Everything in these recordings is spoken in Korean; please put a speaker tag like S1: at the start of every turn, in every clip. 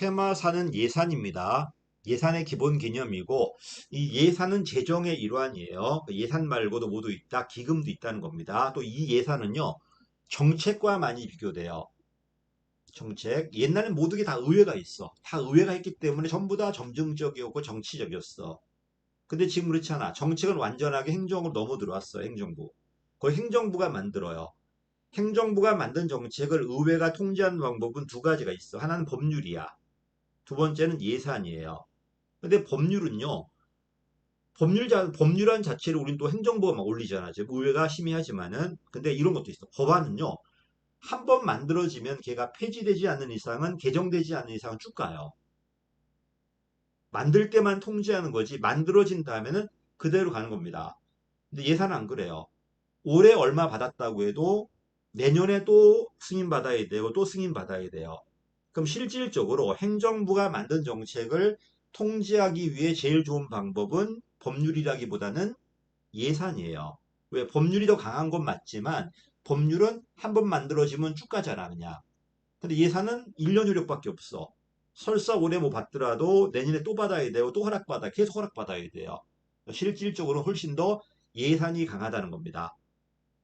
S1: 테마사는 예산입니다. 예산의 기본 개념이고 이 예산은 재정의 일환이에요. 예산 말고도 모두 있다. 기금도 있다는 겁니다. 또 이 예산은요. 정책과 많이 비교돼요. 정책. 옛날엔 모든 게 다 의회가 있어. 다 의회가 있기 때문에 전부 다 점증적이었고 정치적이었어. 근데 지금 그렇지 않아. 정책은 완전하게 행정으로 넘어 들어왔어. 행정부. 거의 행정부가 만들어요. 행정부가 만든 정책을 의회가 통제하는 방법은 두 가지가 있어. 하나는 법률이야. 두 번째는 예산이에요. 근데 법률은요, 법률안 자체를 우린 또 행정부가 막 올리잖아. 지금 의회가 심의하지만은. 근데 이런 것도 있어. 법안은요, 한 번 만들어지면 걔가 폐지되지 않는 이상은, 개정되지 않는 이상은 쭉 가요. 만들 때만 통제하는 거지, 만들어진 다음에는 그대로 가는 겁니다. 근데 예산은 안 그래요. 올해 얼마 받았다고 해도 내년에 또 승인받아야 되고 또 승인받아야 돼요. 그럼 실질적으로 행정부가 만든 정책을 통제하기 위해 제일 좋은 방법은 법률이라기보다는 예산이에요. 왜? 법률이 더 강한 건 맞지만 법률은 한 번 만들어지면 쭉 가잖아, 그냥. 근데 예산은 1년 효력밖에 없어. 설사 올해 뭐 받더라도 내년에 또 받아야 되고 또 허락받아, 계속 허락받아야 돼요. 실질적으로 훨씬 더 예산이 강하다는 겁니다.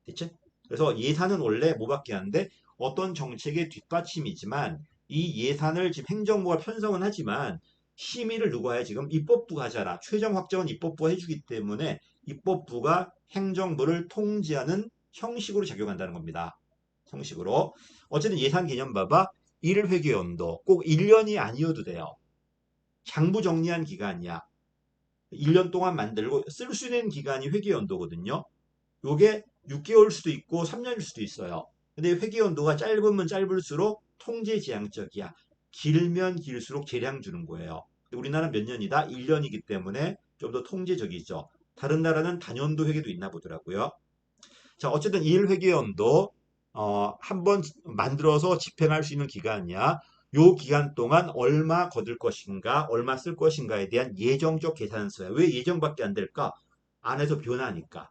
S1: 됐지? 그래서 예산은 원래 뭐밖에 안 돼? 어떤 정책의 뒷받침이지만 이 예산을 지금 행정부가 편성은 하지만 심의를 누가 해? 지금 입법부가 하잖아. 최종 확정은 입법부가 해주기 때문에 입법부가 행정부를 통제하는 형식으로 작용한다는 겁니다. 형식으로. 어쨌든 예산 개념 봐봐. 1회계연도 꼭 1년이 아니어도 돼요. 장부 정리한 기간이야. 1년 동안 만들고 쓸 수 있는 기간이 회계연도거든요. 요게 6개월 수도 있고 3년일 수도 있어요. 근데 회계연도가 짧으면 짧을수록 통제지향적이야. 길면 길수록 재량 주는 거예요. 우리나라는 몇 년이다? 1년이기 때문에 좀 더 통제적이죠. 다른 나라는 단연도 회계도 있나 보더라고요. 자, 어쨌든 1회계연도 한번 만들어서 집행할 수 있는 기간이야. 요 기간 동안 얼마 거둘 것인가, 얼마 쓸 것인가에 대한 예정적 계산서야. 왜 예정밖에 안 될까? 안에서 변하니까.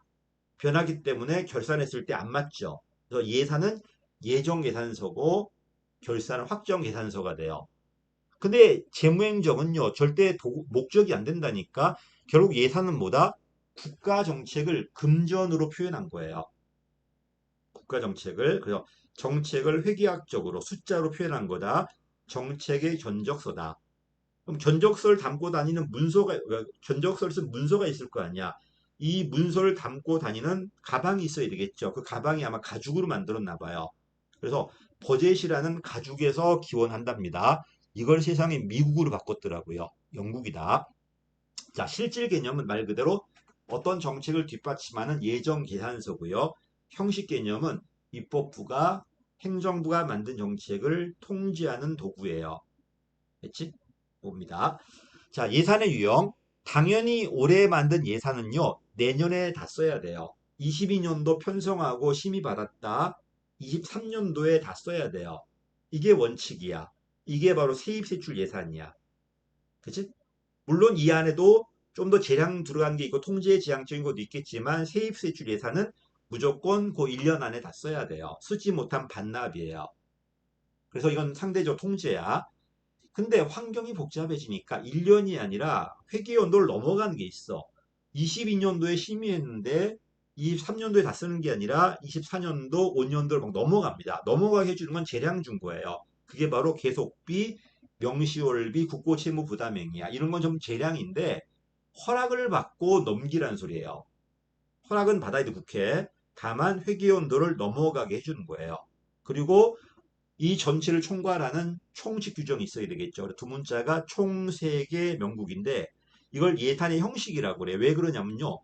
S1: 변하기 때문에 결산했을 때 안 맞죠. 그래서 예산은 예정 계산서고 결산은 확정 계산서가 돼요. 근데 재무행정은요, 절대 목적이 안 된다니까. 결국 예산은 뭐다? 국가 정책을 금전으로 표현한 거예요. 국가 정책을. 그래서 정책을 회계학적으로 숫자로 표현한 거다. 정책의 견적서다. 그럼 견적서를 담고 다니는 문서가, 견적서를 쓴 문서가 있을 거 아니야. 이 문서를 담고 다니는 가방이 있어야 되겠죠. 그 가방이 아마 가죽으로 만들었나 봐요. 그래서 버젯이라는 가죽에서 기원한답니다. 이걸 세상에 미국으로 바꿨더라고요. 영국이다. 자, 실질 개념은 말 그대로 어떤 정책을 뒷받침하는 예정 계산서고요. 형식 개념은 입법부가 행정부가 만든 정책을 통제하는 도구예요. 됐지? 봅니다. 자, 예산의 유형. 당연히 올해 만든 예산은요, 내년에 다 써야 돼요. 22년도 편성하고 심의받았다. 23년도에 다 써야 돼요. 이게 원칙이야. 이게 바로 세입세출 예산이야. 그치? 물론 이 안에도 좀 더 재량 들어간 게 있고 통제 지향적인 것도 있겠지만 세입세출 예산은 무조건 그 1년 안에 다 써야 돼요. 쓰지 못한 반납이에요. 그래서 이건 상대적 통제야. 근데 환경이 복잡해지니까 1년이 아니라 회계연도를 넘어가는 게 있어. 22년도에 심의했는데 23년도에 다 쓰는 게 아니라 24년도, 5년도를 막 넘어갑니다. 넘어가게 해주는 건 재량 준 거예요. 그게 바로 계속비, 명시월비, 국고채무 부담행위야. 이런 건 좀 재량인데 허락을 받고 넘기라는 소리예요. 허락은 받아야 돼, 국회. 다만 회계연도를 넘어가게 해주는 거예요. 그리고 이 전체를 총괄하는 총칙 규정이 있어야 되겠죠. 두 문자가 총세계 명국인데 이걸 예산의 형식이라고 그래요. 왜 그러냐면요.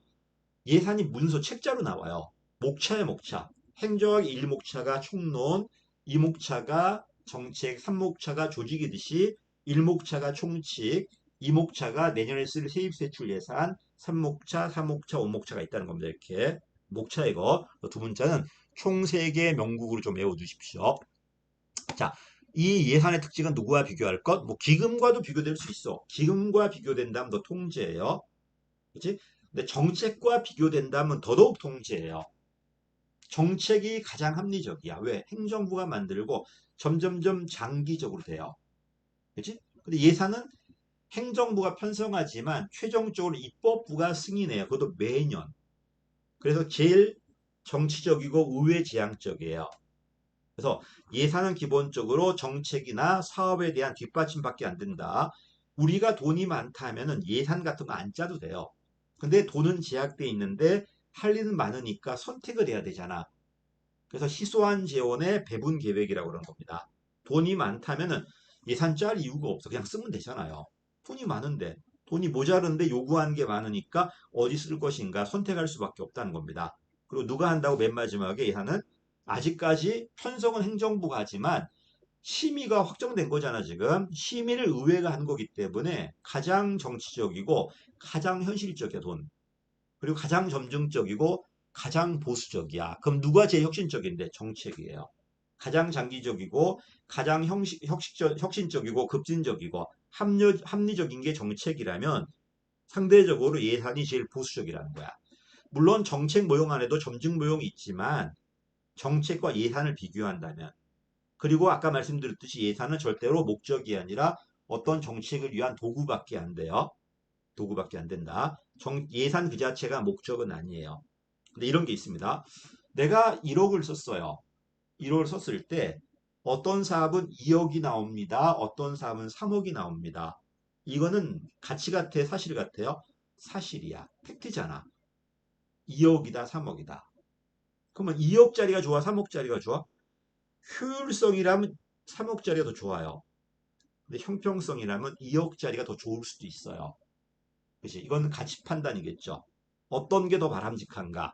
S1: 예산이 문서 책자로 나와요. 목차에 목차. 행정학 1목차가 총론, 2목차가 정책, 3목차가 조직이듯이 1목차가 총칙, 2목차가 내년에 쓸 세입세출 예산, 3목차, 4목차, 5목차가 있다는 겁니다. 이렇게. 목차 이거. 두 문자는 총세계 명국으로 좀 외워두십시오. 자, 이 예산의 특징은 누구와 비교할 것? 뭐 기금과도 비교될 수 있어. 기금과 비교된다면 더 통제예요. 그렇지? 근데 정책과 비교된다면 더더욱 통제예요. 정책이 가장 합리적이야. 왜? 행정부가 만들고 점점점 장기적으로 돼요. 그렇지? 근데 예산은 행정부가 편성하지만 최종적으로 입법부가 승인해요. 그것도 매년. 그래서 제일 정치적이고 의회지향적이에요. 그래서 예산은 기본적으로 정책이나 사업에 대한 뒷받침밖에 안 된다. 우리가 돈이 많다 하면은 예산 같은 거 안 짜도 돼요. 근데 돈은 제약돼 있는데 할 일은 많으니까 선택을 해야 되잖아. 그래서 희소한 재원의 배분 계획이라고 그러는 겁니다. 돈이 많다면은 예산 짤 이유가 없어. 그냥 쓰면 되잖아요. 돈이 많은데, 돈이 모자른데 요구하는 게 많으니까 어디 쓸 것인가 선택할 수밖에 없다는 겁니다. 그리고 누가 한다고 맨 마지막에 예산은 아직까지 편성은 행정부가 하지만 심의가 확정된 거잖아, 지금. 심의를 의회가 한 거기 때문에 가장 정치적이고 가장 현실적이야, 돈. 그리고 가장 점증적이고 가장 보수적이야. 그럼 누가 제일 혁신적인데? 정책이에요. 가장 장기적이고 가장 혁신적이고 급진적이고 합리적인 게 정책이라면 상대적으로 예산이 제일 보수적이라는 거야. 물론 정책 모형 안에도 점증 모형이 있지만 정책과 예산을 비교한다면 그리고 아까 말씀드렸듯이 예산은 절대로 목적이 아니라 어떤 정책을 위한 도구밖에 안 돼요. 도구밖에 안 된다. 예산 그 자체가 목적은 아니에요. 근데 이런 게 있습니다. 내가 1억을 썼어요. 1억을 썼을 때 어떤 사업은 2억이 나옵니다. 어떤 사업은 3억이 나옵니다. 이거는 가치 같아, 사실 같아요? 사실이야. 팩트잖아. 2억이다, 3억이다. 그러면 2억짜리가 좋아, 3억짜리가 좋아? 효율성이라면 3억짜리가 더 좋아요. 근데 형평성이라면 2억짜리가 더 좋을 수도 있어요. 그치? 이건 가치 판단이겠죠. 어떤 게 더 바람직한가?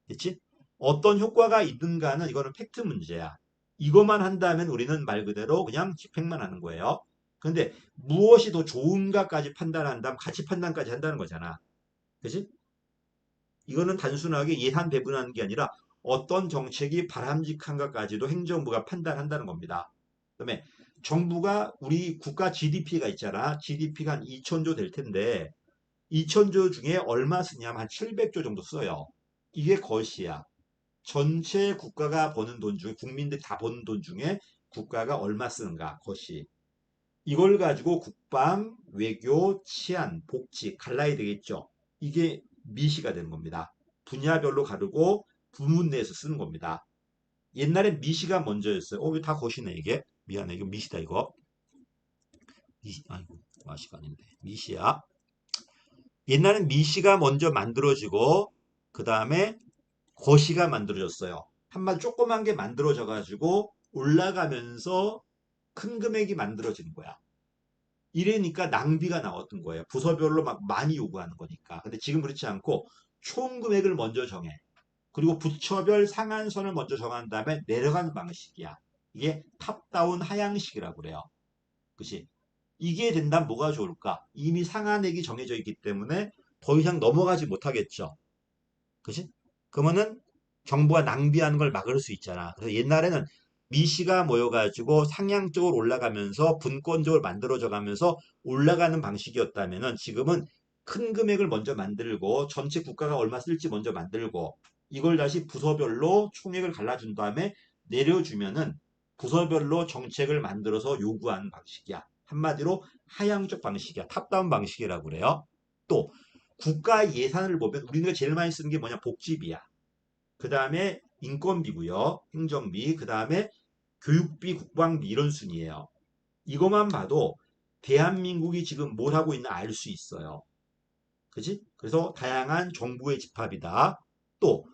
S1: 그치? 어떤 효과가 있는가는 이거는 팩트 문제야. 이것만 한다면 우리는 말 그대로 그냥 집행만 하는 거예요. 근데 무엇이 더 좋은가까지 판단한다면 가치 판단까지 한다는 거잖아. 그치? 이거는 단순하게 예산 배분하는 게 아니라 어떤 정책이 바람직한가까지도 행정부가 판단한다는 겁니다. 그다음에 정부가 우리 국가 GDP가 있잖아. GDP가 한 2천조 될 텐데 2천조 중에 얼마 쓰냐면 한 700조 정도 써요. 이게 것이야. 전체 국가가 버는 돈 중에 국민들이 다 버는 돈 중에 국가가 얼마 쓰는가 것이 이걸 가지고 국방, 외교, 치안, 복지 갈라야 되겠죠. 이게 미시가 되는 겁니다. 분야별로 가르고 부문 내에서 쓰는 겁니다. 옛날엔 미시가 먼저였어요. 왜 다 것이네 이게. 미안해 이거 미시다 이거. 미시 아이고 마시가 아닌데 미시야. 옛날엔 미시가 먼저 만들어지고 그 다음에 거시가 만들어졌어요. 한마디 조그만 게 만들어져 가지고 올라가면서 큰 금액이 만들어지는 거야. 이래니까 낭비가 나왔던 거예요. 부서별로 막 많이 요구하는 거니까. 근데 지금 그렇지 않고 총 금액을 먼저 정해. 그리고 부처별 상한선을 먼저 정한 다음에 내려가는 방식이야. 이게 탑다운 하향식이라고 그래요. 그치? 이게 된다면 뭐가 좋을까? 이미 상한액이 정해져 있기 때문에 더 이상 넘어가지 못하겠죠. 그치? 그러면은 정부가 낭비하는 걸 막을 수 있잖아. 그래서 옛날에는 미시가 모여가지고 상향적으로 올라가면서 분권적으로 만들어져 가면서 올라가는 방식이었다면은 지금은 큰 금액을 먼저 만들고 전체 국가가 얼마 쓸지 먼저 만들고 이걸 다시 부서별로 총액을 갈라준 다음에 내려주면은 부서별로 정책을 만들어서 요구하는 방식이야. 한마디로 하향적 방식이야. 탑다운 방식이라고 그래요. 또 국가 예산을 보면 우리가 제일 많이 쓰는 게 뭐냐? 복지비야. 그 다음에 인건비고요. 행정비. 그 다음에 교육비, 국방비 이런 순이에요. 이것만 봐도 대한민국이 지금 뭘 하고 있나 알 수 있어요. 그지? 그래서 다양한 정부의 집합이다. 또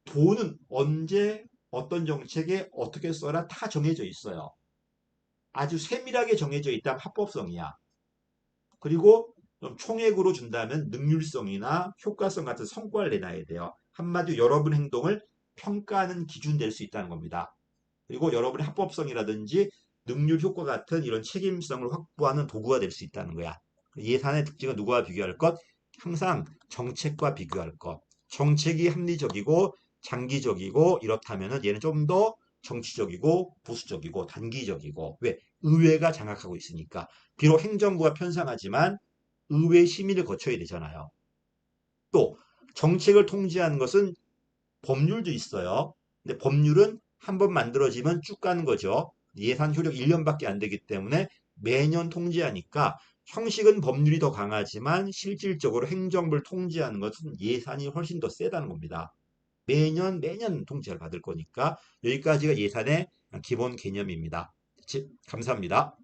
S1: 돈은 언제 어떤 정책에 어떻게 써라 다 정해져 있어요. 아주 세밀하게 정해져 있다면 합법성이야. 그리고 좀 총액으로 준다면 능률성이나 효과성 같은 성과를 내놔야 돼요. 한마디로 여러분 행동을 평가하는 기준 될 수 있다는 겁니다. 그리고 여러분의 합법성이라든지 능률 효과 같은 이런 책임성을 확보하는 도구가 될 수 있다는 거야. 예산의 특징은 누구와 비교할 것? 항상 정책과 비교할 것. 정책이 합리적이고 장기적이고 이렇다면 얘는 좀 더 정치적이고 보수적이고 단기적이고 왜? 의회가 장악하고 있으니까. 비록 행정부가 편성하지만 의회 심의를 거쳐야 되잖아요. 또 정책을 통제하는 것은 법률도 있어요. 근데 법률은 한 번 만들어지면 쭉 가는 거죠. 예산 효력 1년밖에 안 되기 때문에 매년 통지하니까 형식은 법률이 더 강하지만 실질적으로 행정부를 통지하는 것은 예산이 훨씬 더 세다는 겁니다. 매년 통지를 받을 거니까 여기까지가 예산의 기본 개념입니다. 감사합니다.